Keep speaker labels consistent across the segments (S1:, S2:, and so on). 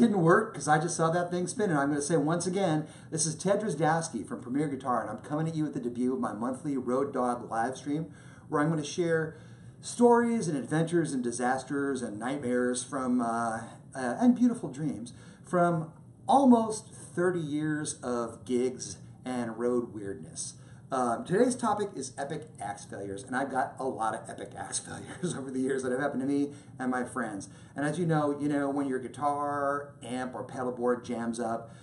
S1: didn't work because I just saw that thing spin. And I'm going to say once again, this is Ted Drozdowski from Premier Guitar, and I'm coming at you with the debut of my monthly Road Dog live stream, where I'm going to share stories and adventures and disasters and nightmares from and beautiful dreams from almost 30 years of gigs and road weirdness. Today's topic is epic axe failures, and I've got a lot of epic axe failures over the years that have happened to me and my friends. And as you know, when your guitar, amp, or pedal board jams up,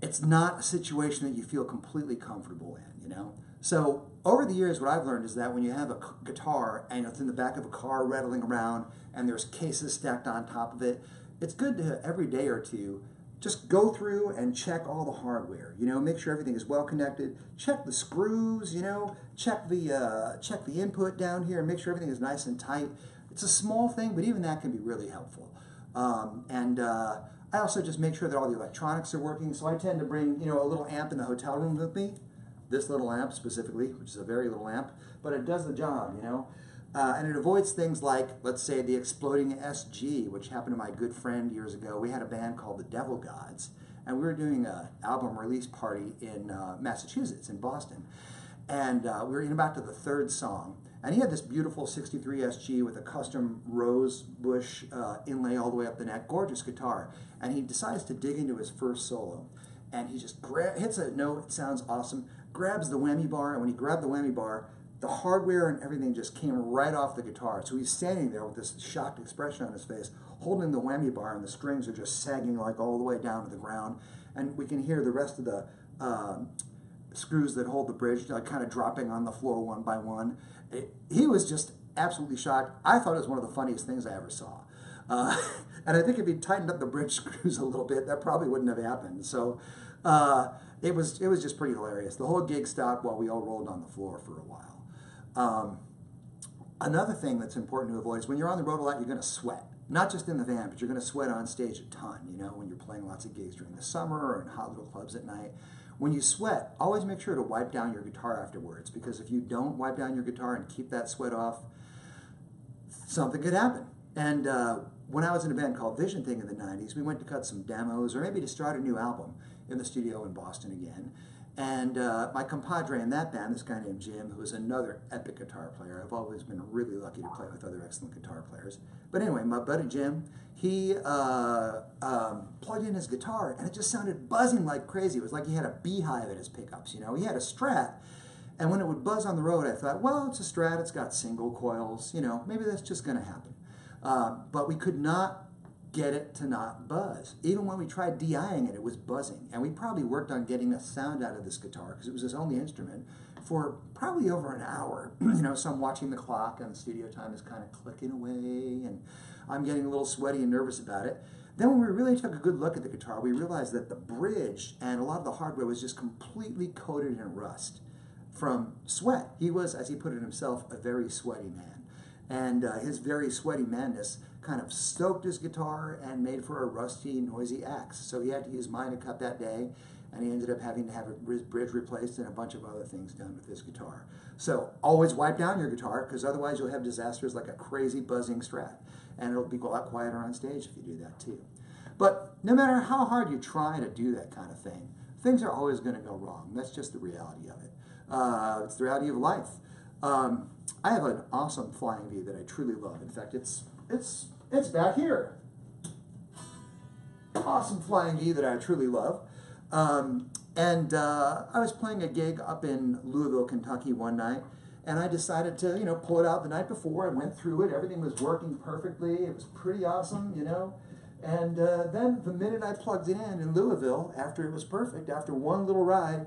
S1: it's not a situation that you feel completely comfortable in, So over the years, what I've learned is that when you have a guitar and it's in the back of a car rattling around and there's cases stacked on top of it, it's good to every day or two just go through and check all the hardware, make sure everything is well connected, check the screws, check the input down here and make sure everything is nice and tight. It's a small thing, but even that can be really helpful. I also just make sure that all the electronics are working, so I tend to bring, a little amp in the hotel room with me, this little amp specifically, which is a very little amp, but it does the job, and it avoids things like, let's say, the exploding SG, which happened to my good friend years ago. We had a band called the Devil Gods, and we were doing an album release party in Massachusetts, in Boston. And we were about to the third song, and he had this beautiful 63 SG with a custom rose bush inlay all the way up the neck, gorgeous guitar. And he decides to dig into his first solo, and he just hits a note, it sounds awesome, grabs the whammy bar, and when he grabbed the whammy bar, the hardware and everything just came right off the guitar. So he's standing there with this shocked expression on his face, holding the whammy bar, and the strings are just sagging like all the way down to the ground. And we can hear the rest of the screws that hold the bridge kind of dropping on the floor one by one. He was just absolutely shocked. I thought it was one of the funniest things I ever saw. And I think if he tightened up the bridge screws a little bit, that probably wouldn't have happened. So it was just pretty hilarious. The whole gig stopped while we all rolled on the floor for a while. Another thing that's important to avoid is when you're on the road a lot, you're going to sweat. Not just in the van, but you're going to sweat on stage a ton, when you're playing lots of gigs during the summer or in hot little clubs at night. When you sweat, always make sure to wipe down your guitar afterwards, because if you don't wipe down your guitar and keep that sweat off, something could happen. And when I was in a band called Vision Thing in the 90s, we went to cut some demos or maybe to start a new album in the studio in Boston again. And my compadre in that band, this guy named Jim, who was another epic guitar player. I've always been really lucky to play with other excellent guitar players. But anyway, my buddy Jim, he plugged in his guitar, and it just sounded buzzing like crazy. It was like he had a beehive at his pickups, He had a Strat, and when it would buzz on the road, I thought, well, it's a Strat, it's got single coils, maybe that's just going to happen. But we could not get it to not buzz. Even when we tried DIing it, it was buzzing. And we probably worked on getting a sound out of this guitar, because it was his only instrument, for probably over an hour. So I'm watching the clock, and the studio time is kind of clicking away, and I'm getting a little sweaty and nervous about it. Then when we really took a good look at the guitar, we realized that the bridge and a lot of the hardware was just completely coated in rust from sweat. He was, as he put it himself, a very sweaty man. And his very sweaty manness kind of stoked his guitar and made for a rusty, noisy axe. So he had to use mine to cut that day, and he ended up having to have his bridge replaced and a bunch of other things done with his guitar. So always wipe down your guitar, because otherwise you'll have disasters like a crazy buzzing Strat. And it'll be a lot quieter on stage if you do that too. But no matter how hard you try to do that kind of thing, things are always going to go wrong. That's just the reality of it. It's the reality of life. I have an awesome flying V that I truly love. In fact, it's back here. Awesome flying V that I truly love. I was playing a gig up in Louisville, Kentucky one night, and I decided to, pull it out the night before. I went through it. Everything was working perfectly. It was pretty awesome, And then the minute I plugged it in Louisville, after it was perfect, after one little ride,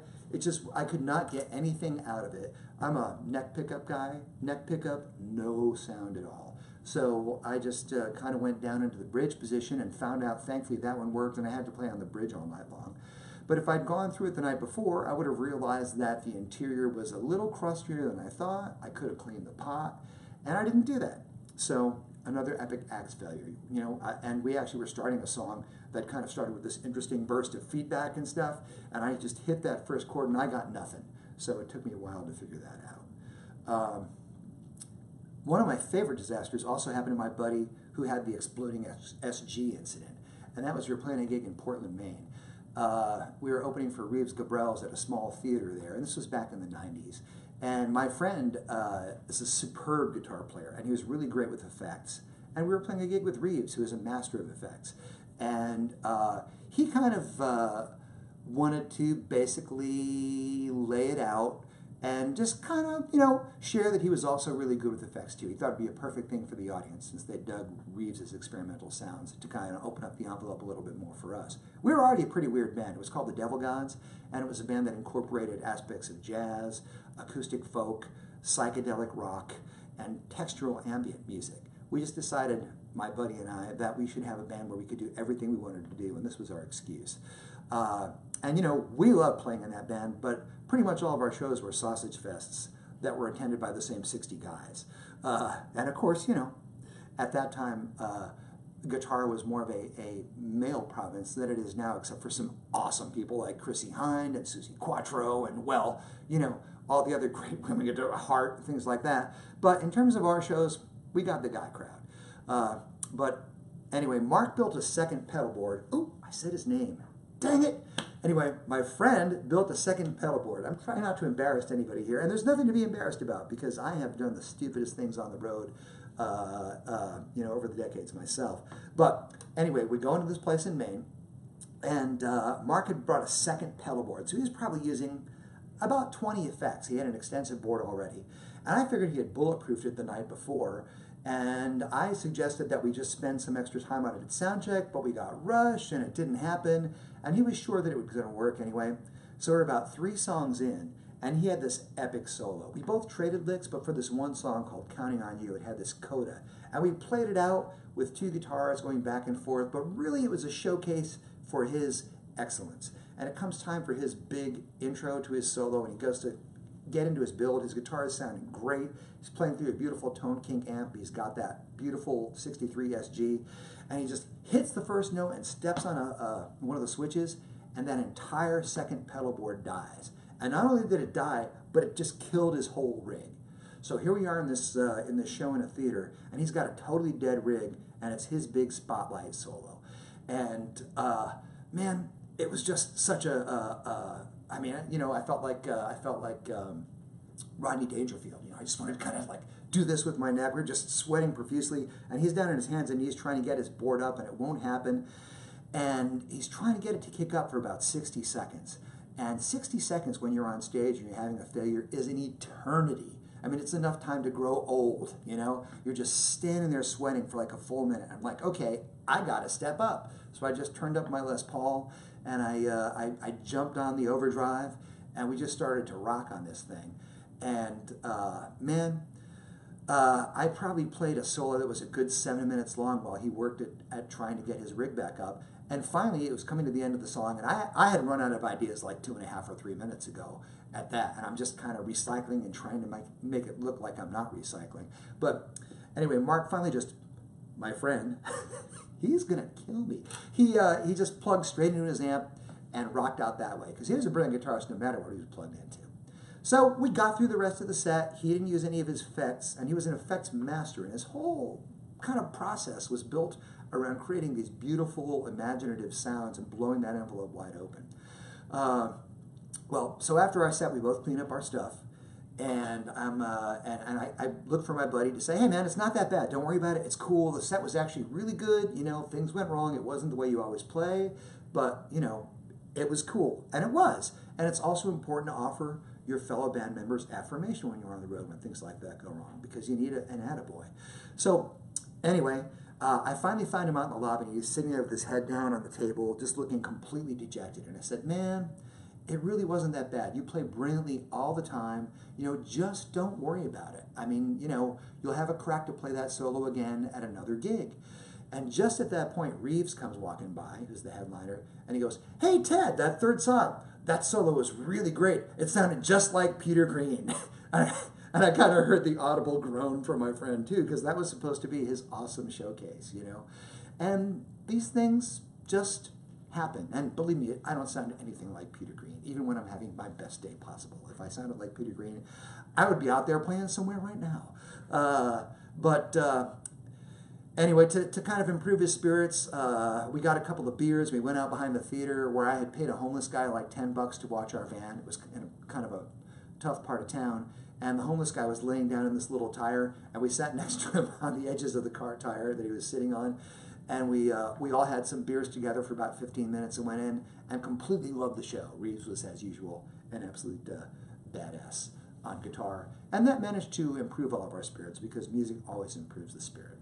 S1: I could not get anything out of it. I'm a neck pickup guy. Neck pickup, no sound at all. So I just kind of went down into the bridge position and found out, thankfully, that one worked, and I had to play on the bridge all night long. But if I'd gone through it the night before, I would have realized that the interior was a little crustier than I thought. I could have cleaned the pot, and I didn't do that. So another epic axe failure, and we actually were starting a song that kind of started with this interesting burst of feedback and stuff, and I just hit that first chord and I got nothing. So it took me a while to figure that out. One of my favorite disasters also happened to my buddy who had the exploding SG incident. and that was we were playing a gig in Portland, Maine. We were opening for Reeves Gabrels at a small theater there, and this was back in the 90s. And my friend is a superb guitar player, and he was really great with effects. And we were playing a gig with Reeves, who is a master of effects. And he kind of wanted to basically lay it out and just kind of, you know, share that he was also really good with effects too. He thought it'd be a perfect thing for the audience, since they dug Reeves's experimental sounds, to kind of open up the envelope a little bit more for us. We were already a pretty weird band. It was called the Devil Gods, and it was a band that incorporated aspects of jazz, acoustic folk, psychedelic rock, and textural ambient music. We just decided, my buddy and I, that we should have a band where we could do everything we wanted to do, and this was our excuse. And you know, we loved playing in that band, but pretty much all of our shows were sausage fests that were attended by the same 60 guys. And of course, you know, at that time, guitar was more of a male province than it is now, except for some awesome people like Chrissy Hind and Susie Quattro and, well, you know, all the other great women, guitar, Hart, things like that. But in terms of our shows, we got the guy crowd. But anyway, Mark built a second pedal board. Ooh, I said his name. Dang it! Anyway, my friend built a second pedal board. I'm trying not to embarrass anybody here, and there's nothing to be embarrassed about, because I have done the stupidest things on the road, you know, over the decades myself. But anyway, we go into this place in Maine, and Mark had brought a second pedal board, so he was probably using about 20 effects. He had an extensive board already, and I figured he had bulletproofed it the night before. And I suggested that we just spend some extra time on it at soundcheck, but we got rushed and it didn't happen. And he was sure that it was going to work anyway. So we're about 3 songs in, and he had this epic solo. We both traded licks, but for this one song called Counting on You, it had this coda. And we played it out with 2 guitars going back and forth, but really it was a showcase for his excellence. And it comes time for his big intro to his solo, and he goes to get into his build. His guitar is sounding great. He's playing through a beautiful Tone Kink amp. He's got that beautiful 63 SG, and he just hits the first note and steps on one of the switches, and that entire second pedal board dies. And not only did it die, but it just killed his whole rig. So here we are in this show in a theater, and he's got a totally dead rig, and it's his big spotlight solo. And man, it was just such I mean, you know, I felt like Rodney Dangerfield. You know, I just wanted to kind of like do this with my neck. We're just sweating profusely, and he's down on his hands and knees trying to get his board up, and it won't happen. And he's trying to get it to kick up for about 60 seconds. And 60 seconds when you're on stage and you're having a failure is an eternity. I mean, it's enough time to grow old, you know? You're just standing there sweating for like a full minute. I'm like, okay, I gotta step up. So I just turned up my Les Paul, and I jumped on the overdrive, and we just started to rock on this thing. And man, I probably played a solo that was a good 7 minutes long while he worked at trying to get his rig back up. And finally, it was coming to the end of the song, and I had run out of ideas like 2.5 or 3 minutes ago at that, and I'm just kind of recycling and trying to make it look like I'm not recycling. But anyway, Mark finally just, my friend, he's gonna kill me. He just plugged straight into his amp and rocked out that way, because he was a brilliant guitarist no matter what he was plugged into. So we got through the rest of the set. He didn't use any of his effects, and he was an effects master, and his whole kind of process was built around creating these beautiful, imaginative sounds and blowing that envelope wide open. Well, so after our set, we both cleaned up our stuff, and I looked for my buddy to say, hey man, it's not that bad. Don't worry about it. It's cool. The set was actually really good. You know, things went wrong. It wasn't the way you always play, but you know, it was cool, and it was. And it's also important to offer your fellow band members affirmation when you're on the road when things like that go wrong, because you need an attaboy. So anyway, I finally found him out in the lobby, and he was sitting there with his head down on the table, just looking completely dejected. And I said, man, it really wasn't that bad. You play brilliantly all the time. You know, just don't worry about it. I mean, you know, you'll have a crack to play that solo again at another gig. And just at that point, Reeves comes walking by, who's the headliner, and he goes, hey, Ted, that third song, that solo was really great. It sounded just like Peter Green. And I kind of heard the audible groan from my friend, too, because that was supposed to be his awesome showcase, you know. And these things just happen. And believe me, I don't sound anything like Peter Green, even when I'm having my best day possible. If I sounded like Peter Green, I would be out there playing somewhere right now. Anyway, to kind of improve his spirits, we got a couple of beers. We went out behind the theater where I had paid a homeless guy like $10 to watch our van. It was in a, kind of a tough part of town. And the homeless guy was laying down in this little tire, and we sat next to him on the edges of the car tire that he was sitting on. And we all had some beers together for about 15 minutes and went in and completely loved the show. Reeves was, as usual, an absolute badass on guitar. And that managed to improve all of our spirits because music always improves the spirit.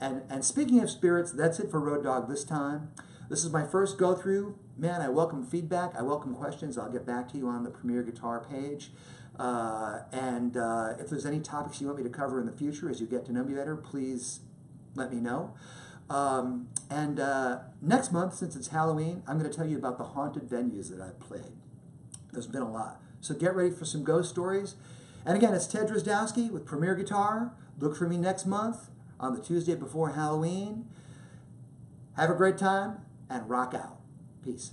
S1: And speaking of spirits, that's it for Road Dogg this time. This is my first go-through. Man, I welcome feedback. I welcome questions. I'll get back to you on the Premier Guitar page. If there's any topics you want me to cover in the future as you get to know me better, please let me know. Next month, since it's Halloween, I'm going to tell you about the haunted venues that I've played. There's been a lot. So get ready for some ghost stories. And again, it's Ted Drozdowski with Premier Guitar. Look for me next month on the Tuesday before Halloween. Have a great time and rock out. Peace.